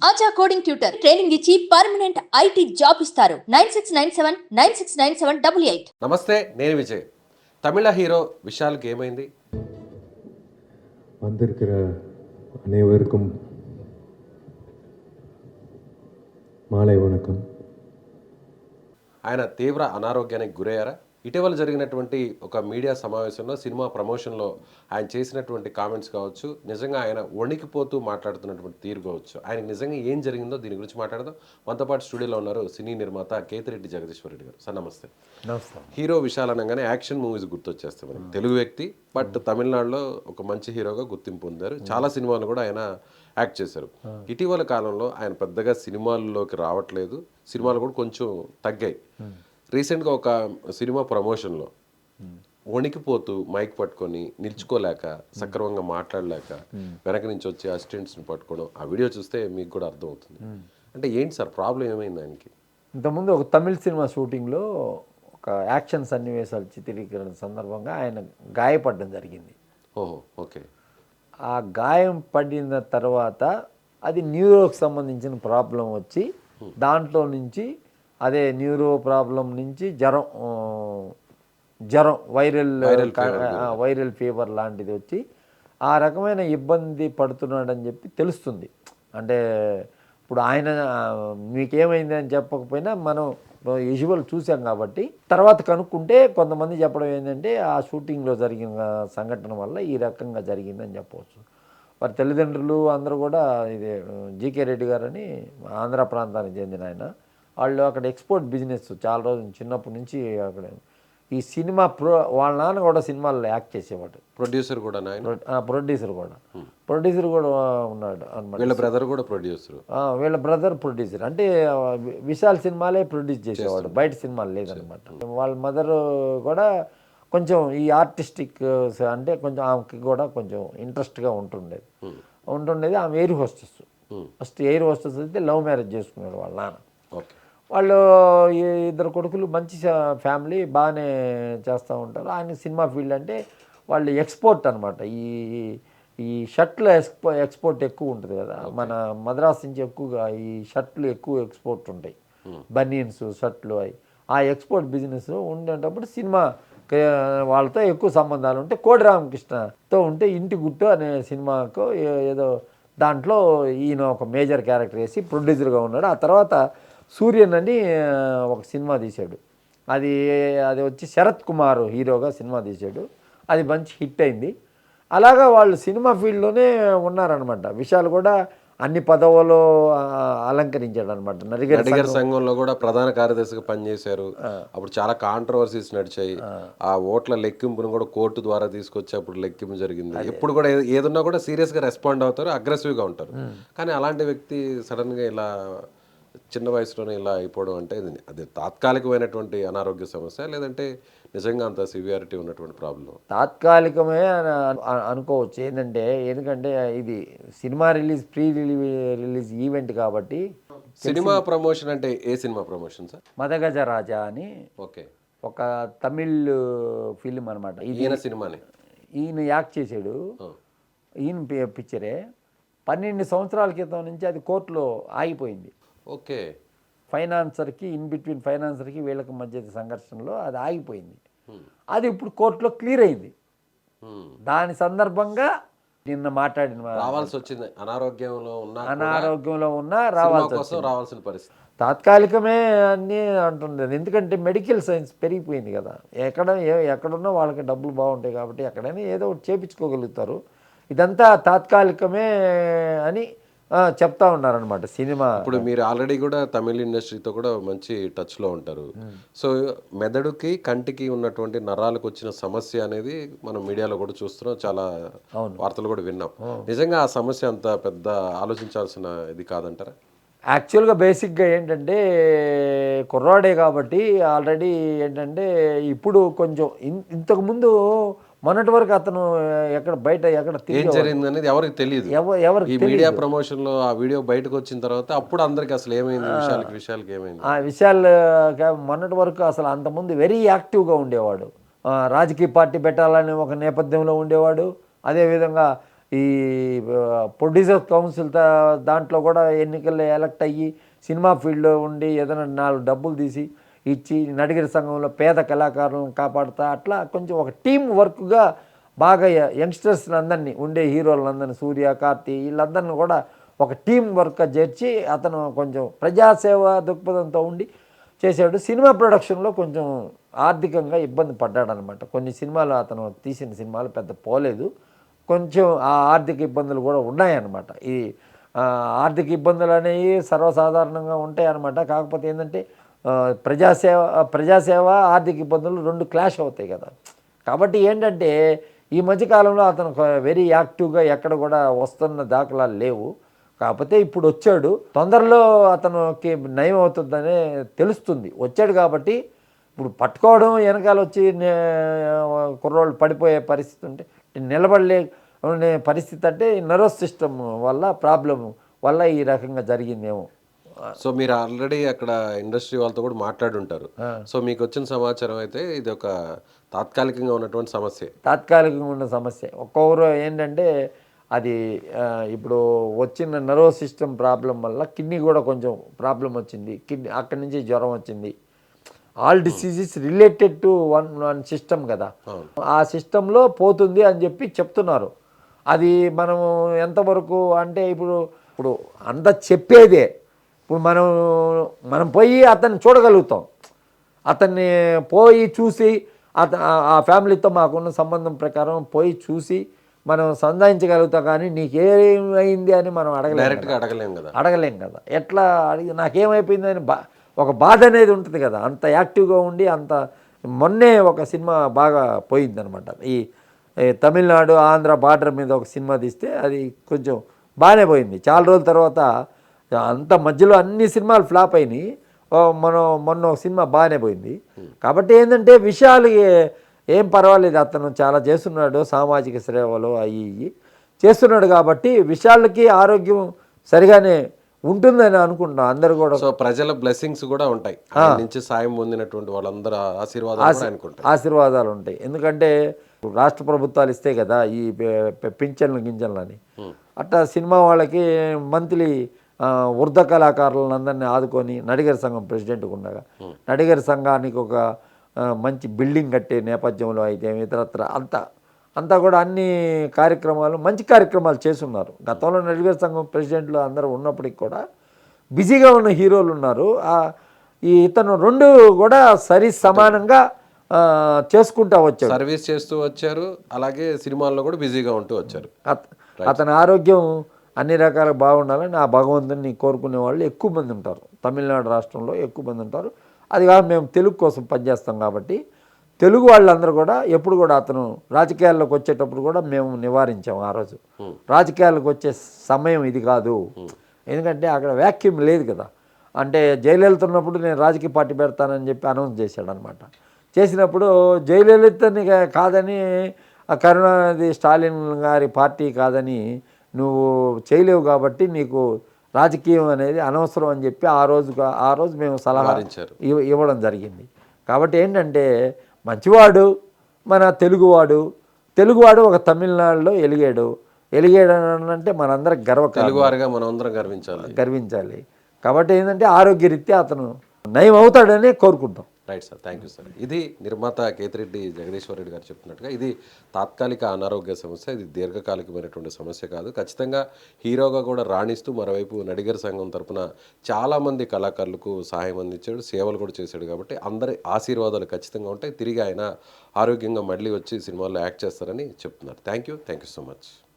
ఆచా coding tutor training ఇచ్చి permanent IT job ఇస్తారు. 9697969788. నమస్తే, నేను విజయ్. తమిళ హీరో విశాల్కి ఏమైంది? வந்திருக்கிற அனைவருக்கும் மாலை வணக்கம். ఆయన తీవ్ర అనారోగ్యానికి గురయ్యారా? ఇటీవల జరిగినటువంటి ఒక మీడియా సమావేశంలో సినిమా ప్రమోషన్లో ఆయన చేసినటువంటి కామెంట్స్ కావచ్చు, నిజంగా ఆయన వణికిపోతూ మాట్లాడుతున్నటువంటి తీరు కావచ్చు, ఆయనకు నిజంగా ఏం జరిగిందో దీని గురించి మాట్లాడదాం. మనతో పాటు స్టూడియోలో ఉన్నారు సినీ నిర్మాత కేతిరెడ్డి జగదీశ్వర్ రెడ్డి గారు. సార్ నమస్తే. నమస్తే. హీరో విశాల్ అనగానే యాక్షన్ మూవీస్ గుర్తొచ్చేస్తాయి మనకి. తెలుగు వ్యక్తి, బట్ తమిళనాడులో ఒక మంచి హీరోగా గుర్తింపు పొందారు. చాలా సినిమాలు కూడా ఆయన యాక్ట్ చేశారు. ఇటీవల కాలంలో ఆయన పెద్దగా సినిమాల్లోకి రావట్లేదు, సినిమాలు కూడా కొంచెం తగ్గాయి. రీసెంట్గా ఒక సినిమా ప్రమోషన్లో వణికిపోతూ మైక్ పట్టుకొని నిల్చుకోలేక, సక్రమంగా మాట్లాడలేక, వెనక నుంచి వచ్చి అసిస్టెంట్స్ని పట్టుకోవడం, ఆ వీడియో చూస్తే మీకు కూడా అర్థమవుతుంది. అంటే ఏంటి సార్ ప్రాబ్లం, ఏమైంది ఆయనకి? ఇంతకుముందు ఒక తమిళ సినిమా షూటింగ్లో ఒక యాక్షన్ సన్నివేశాలు చిత్రీకరణ సందర్భంగా ఆయన గాయపడడం జరిగింది. ఓహో, ఓకే. ఆ గాయం పడిన తర్వాత అది న్యూరోకి సంబంధించిన ప్రాబ్లం వచ్చి, దాంట్లో నుంచి అదే న్యూరో ప్రాబ్లం నుంచి జ్వరం వైరల్ ఫీవర్ లాంటిది వచ్చి ఆ రకమైన ఇబ్బంది పడుతున్నాడని చెప్పి తెలుస్తుంది. అంటే ఇప్పుడు ఆయన మీకేమైంది అని చెప్పకపోయినా మనం విజువల్ చూసాం కాబట్టి తర్వాత కనుక్కుంటే కొంతమంది చెప్పడం ఏంటంటే ఆ షూటింగ్లో జరిగిన సంఘటన వల్ల ఈ రకంగా జరిగిందని చెప్పవచ్చు. వారి తల్లిదండ్రులు అందరూ కూడా ఇది జీకే రెడ్డి గారని ఆంధ్ర ప్రాంతానికి చెందిన ఆయన. వాళ్ళు అక్కడ ఎక్స్పోర్ట్ బిజినెస్ చాలా రోజులు చిన్నప్పటి నుంచి అక్కడ ఈ సినిమా వాళ్ళ నాన్న కూడా సినిమాల్లో యాక్ట్ చేసేవాడు. ప్రొడ్యూసర్ కూడా ఉన్నాడు అనమాట. వీళ్ళ బ్రదర్ కూడా ప్రొడ్యూసర్. వీళ్ళ బ్రదర్ ప్రొడ్యూసర్ అంటే విశాల్ సినిమాలే ప్రొడ్యూస్ చేసేవాడు, బయట సినిమాలు లేదనమాట. వాళ్ళ మదర్ కూడా కొంచెం ఈ ఆర్టిస్టిక్ అంటే కొంచెం ఆమెకి కూడా కొంచెం ఇంట్రెస్ట్గా ఉంటుండేది. ఆమె air hostess. First air hostess అయితే లవ్ మ్యారేజ్ చేసుకున్నాడు వాళ్ళ నాన్న. వాళ్ళు ఇద్దరు కొడుకులు, మంచి ఫ్యామిలీ, బాగానే చేస్తూ ఉంటారు. ఆయన సినిమా ఫీల్డ్ అంటే వాళ్ళు ఎక్స్పోర్ట్ అనమాట. ఈ షర్ట్లు ఎక్స్పోర్ట్ ఎక్కువ ఉంటుంది కదా, మన మద్రాస్ నుంచి ఎక్కువగా ఈ షర్ట్లు ఎక్కువ ఎక్స్పోర్ట్ ఉంటాయి, బనియన్స్ షర్ట్లు. అవి ఆ ఎక్స్పోర్ట్ బిజినెస్ ఉండేటప్పుడు సినిమా వాళ్ళతో ఎక్కువ సంబంధాలు ఉంటే కోడి రామకృష్ణతో ఉంటే ఇంటి గుట్టు అనే సినిమాకు ఏదో దాంట్లో ఈయన ఒక మేజర్ క్యారెక్టర్ వేసి ప్రొడ్యూసర్గా ఉన్నాడు. ఆ తర్వాత సూర్యన్ అని ఒక సినిమా తీశాడు. అది వచ్చి శరత్ కుమార్ హీరోగా సినిమా తీశాడు. అది మంచి హిట్ అయింది. అలాగా వాళ్ళు సినిమా ఫీల్డ్లోనే ఉన్నారనమాట. విశాల్ కూడా అన్ని పదవులు అలంకరించాడు అనమాట. నడిగర్ సంఘంలో కూడా ప్రధాన కార్యదర్శిగా పనిచేశారు. అప్పుడు చాలా కాంట్రవర్సీస్ నడిచాయి. ఆ ఓట్ల లెక్కింపును కూడా కోర్టు ద్వారా తీసుకొచ్చి అప్పుడు లెక్కింపు జరిగింది. ఎప్పుడు కూడా ఏదన్నా కూడా సీరియస్గా రెస్పాండ్ అవుతారు, అగ్రెసివ్గా ఉంటారు. కానీ అలాంటి వ్యక్తి సడన్గా ఇలా చిన్న వయసులోనే ఇలా అయిపోవడం అంటే అది తాత్కాలికమైనటువంటి అనారోగ్య సమస్య, లేదంటే నిజంగా అంత సివియారిటీ ఉన్నటువంటి ప్రాబ్లం? తాత్కాలికమే అనుకోవచ్చు. ఎందుకంటే ఇది సినిమా ప్రీ రిలీజ్ ఈవెంట్ కాబట్టి. సినిమా ప్రమోషన్ అంటే ఏ సినిమా ప్రమోషన్ సార్? మదగజ రాజా అని ఓకే, ఒక తమిళ్ ఫిలిం అనమాట. ఈయన సినిమానే, ఈయన యాక్ట్ చేశాడు. ఈయన పిక్చరే 12 సంవత్సరాల క్రితం నుంచి అది కోర్టులో ఆగిపోయింది. ఓకే. ఫైనాన్సర్కి బిట్వీన్ ఫైనాన్సర్కి వీళ్ళకి మధ్య సంఘర్షణలో అది ఆగిపోయింది. అది ఇప్పుడు కోర్టులో క్లియర్ అయింది. దాని సందర్భంగా నిన్న రావాల్సి వచ్చింది. అనారోగ్యంలో ఉన్నా రావాల్సిన పరిస్థితి. తాత్కాలికమే అని అంటున్నది. ఎందుకంటే మెడికల్ సైన్స్ పెరిగిపోయింది కదా, ఎక్కడున్నా వాళ్ళకి డబ్బులు బాగుంటాయి కాబట్టి ఎక్కడైనా ఏదో ఒకటి చేపించుకోగలుగుతారు. ఇదంతా తాత్కాలికమే అని చెప్తా ఉన్నారనమాట సినిమా. ఇప్పుడు మీరు ఆల్రెడీ కూడా తమిళ ఇండస్ట్రీతో కూడా మంచి టచ్లో ఉంటారు. సో మెదడుకి కంటికి ఉన్నటువంటి నరాలకు వచ్చిన సమస్య అనేది మనం మీడియాలో కూడా చూస్తున్నాం, చాలా వార్తలు కూడా విన్నాం. నిజంగా ఆ సమస్య అంత పెద్ద ఆలోచించాల్సిన ఇది కాదంటారా? యాక్చువల్గా బేసిక్గా ఏంటంటే కుర్రాడే కాబట్టి ఆల్రెడీ ఇప్పుడు కొంచెం ఇంతకుముందు మొన్నటి వరకు అతను బయట ఏం జరిగింది అనేది ఎవరికి తెలియదు. ఈ మీడియా ప్రమోషన్ లో ఆ వీడియో బయటకు వచ్చిన తర్వాత అప్పుడు అందరికి అసలు ఏమైంది, విషయాలకి ఏమైంది, ఆ విషయాలు మొన్నటి వరకు అసలు అంతకుముందు వెరీ యాక్టివ్గా ఉండేవాడు. రాజకీయ పార్టీ పెట్టాలని ఒక నేపథ్యంలో ఉండేవాడు. అదేవిధంగా ఈ ప్రొడ్యూసర్ కౌన్సిల్ దాంట్లో కూడా ఎన్నికల్లో ఎలక్ట్ అయ్యి సినిమా ఫీల్డ్లో ఉండి ఏదైనా 4 డబ్బులు తీసి ఇచ్చి నడిగర సంఘంలో పేద కళాకారులను కాపాడుతా అట్లా కొంచెం ఒక టీం వర్క్గా బాగా యంగ్స్టర్స్ అందరినీ ఉండే హీరోలందరినీ సూర్య కార్తీ వీళ్ళందరినీ కూడా ఒక టీం వర్క్గా చేర్చి అతను కొంచెం ప్రజాసేవ దృక్పథంతో ఉండి చేశాడు. సినిమా ప్రొడక్షన్లో కొంచెం ఆర్థికంగా ఇబ్బంది పడ్డాడనమాట. కొన్ని సినిమాలు అతను తీసిన సినిమాలు పెద్ద పోలేదు, కొంచెం ఆ ఆర్థిక ఇబ్బందులు కూడా ఉన్నాయన్నమాట. ఈ ఆర్థిక ఇబ్బందులు అనేవి సర్వసాధారణంగా ఉంటాయి అన్నమాట. కాకపోతే ఏంటంటే ప్రజాసేవ ఆర్థిక ఇబ్బందులు 2 క్లాష్ అవుతాయి కదా. కాబట్టి ఏంటంటే ఈ మధ్యకాలంలో అతను వెరీ యాక్టివ్గా ఎక్కడ కూడా వస్తున్న దాఖలాలు లేవు. కాకపోతే ఇప్పుడు వచ్చాడు, తొందరలో అతనికి నయం అవుతుందనే తెలుస్తుంది. వచ్చాడు కాబట్టి ఇప్పుడు పట్టుకోవడం వెనకాల వచ్చి కుర్రోళ్ళు పడిపోయే పరిస్థితి ఉంటే నిలబడలే పరిస్థితి అంటే నర్వస్ సిస్టమ్ వల్ల ప్రాబ్లం వల్ల ఈ రకంగా జరిగిందేమో. సో మీరు ఆల్రెడీ అక్కడ ఇండస్ట్రీ వాళ్ళతో కూడా మాట్లాడుంటారు. సో మీకు వచ్చిన సమాచారం అయితే ఇది ఒక తాత్కాలికంగా ఉన్నటువంటి సమస్య, తాత్కాలికంగా ఉన్న సమస్య. ఒక్కొక్కరు ఏంటంటే అది ఇప్పుడు వచ్చిన నర్వస్ సిస్టమ్ ప్రాబ్లం వల్ల కిడ్నీ కూడా కొంచెం ప్రాబ్లం వచ్చింది. కిడ్నీ అక్కడి నుంచి జ్వరం వచ్చింది. All diseases related to one system కదా, ఆ సిస్టంలో పోతుంది అని చెప్పి చెప్తున్నారు. అది మనము ఎంతవరకు అంటే ఇప్పుడు అంత చెప్పేదే. ఇప్పుడు మనం పోయి అతన్ని చూడగలుగుతాం, అతన్ని పోయి చూసి ఆ ఫ్యామిలీతో మాకున్న సంబంధం ప్రకారం పోయి చూసి మనం సంధానించగలుగుతాం. కానీ నీకేమైంది అని మనం అడగలేం కదా. ఎట్లా అడిగి నాకేమైపోయిందని ఒక బాధ అనేది ఉంటుంది కదా. అంత యాక్టివ్గా ఉండి అంత మొన్నే ఒక సినిమా బాగా పోయిందనమాట. ఈ తమిళనాడు ఆంధ్ర బార్డర్ మీద ఒక సినిమా తీస్తే అది కొంచెం బాగానే పోయింది. చాలా రోజుల తర్వాత అంత మధ్యలో అన్ని సినిమాలు ఫ్లాప్ అయినాయి, మొన్న ఒక సినిమా బాగానే పోయింది. కాబట్టి ఏంటంటే విషయాలు ఏం పర్వాలేదు, అతను చాలా చేస్తున్నాడు, సామాజిక సేవలు అవి చేస్తున్నాడు. కాబట్టి విషయాలకి ఆరోగ్యం సరిగానే ఉంటుందని అనుకుంటున్నాం అందరు కూడా. సో ప్రజల బ్లెస్సింగ్స్ కూడా ఉంటాయి, నుంచి సాయం పొందినటువంటి వాళ్ళందరూ ఆశీర్వాదాలు ఉంటాయి. ఎందుకంటే రాష్ట్ర ప్రభుత్వాలు ఇస్తే కదా ఈ పింఛన్లు అని. అట్లా సినిమా వాళ్ళకి మంత్లీ వృద్ధ కళాకారులను అందరినీ ఆదుకొని నడిగర సంఘం ప్రెసిడెంట్గా ఉండగా నడిగర సంఘానికి ఒక మంచి బిల్డింగ్ కట్టే నేపథ్యంలో అయితే ఇతరత్ర అంతా కూడా అన్ని కార్యక్రమాలు మంచి కార్యక్రమాలు చేస్తున్నారు. గతంలో నడిగర సంఘం ప్రెసిడెంట్లు అందరూ ఉన్నప్పటికి కూడా బిజీగా ఉన్న హీరోలు ఉన్నారు. ఇతను 2 కూడా సమానంగా చేసుకుంటూ వచ్చారు, సర్వీస్ చేస్తూ వచ్చారు, అలాగే సినిమాల్లో కూడా బిజీగా ఉంటూ వచ్చారు. అతని ఆరోగ్యం అన్ని రకాలుగా బాగుండాలని ఆ భగవంతుని కోరుకునే వాళ్ళు ఎక్కువ మంది ఉంటారు. తమిళనాడు రాష్ట్రంలో ఎక్కువ మంది ఉంటారు. అది కాదు, మేము తెలుగు కోసం పనిచేస్తాం కాబట్టి తెలుగు వాళ్ళందరూ కూడా ఎప్పుడు కూడా అతను రాజకీయాల్లోకి వచ్చేటప్పుడు కూడా మేము నివారించాము. ఆ రోజు రాజకీయాలకు వచ్చే సమయం ఇది కాదు, ఎందుకంటే అక్కడ వ్యాక్యూమ్ లేదు కదా. అంటే జయలలిత ఉన్నప్పుడు నేను రాజకీయ పార్టీ పెడతానని చెప్పి అనౌన్స్ చేశాడు అనమాట. చేసినప్పుడు జయలలితని కాదని కరుణానిధి స్టాలిన్ గారి పార్టీ కాదని నువ్వు చేయలేవు కాబట్టి నీకు రాజకీయం అనేది అనవసరం అని చెప్పి ఆ రోజు మేము సలహా ఇవ్వడం జరిగింది. కాబట్టి ఏంటంటే మంచివాడు మన తెలుగువాడు ఒక తమిళనాడులో ఎలిగాడు అంటే మనందరం తెలుగువారిగా మనందరం గర్వించాలి. కాబట్టి ఏంటంటే ఆరోగ్యరీత్యా అతను నయం అవుతాడని కోరుకుంటాం. Right sir, thank you sir. ఇది నిర్మాత కేతిరెడ్డి జగదీశ్వర్ రెడ్డి గారు చెప్తున్నట్టుగా ఇది తాత్కాలిక అనారోగ్య సమస్య, ఇది దీర్ఘకాలికమైనటువంటి సమస్య కాదు. ఖచ్చితంగా హీరోగా కూడా రాణిస్తూ మరోవైపు నడిగర సంఘం తరపున చాలామంది కళాకారులకు సహాయం అందించాడు, సేవలు కూడా చేశాడు. కాబట్టి అందరి ఆశీర్వాదాలు ఖచ్చితంగా ఉంటాయి. తిరిగి ఆయన ఆరోగ్యంగా మళ్ళీ వచ్చి సినిమాల్లో యాక్ట్ చేస్తారని చెప్తున్నారు. Thank you so much.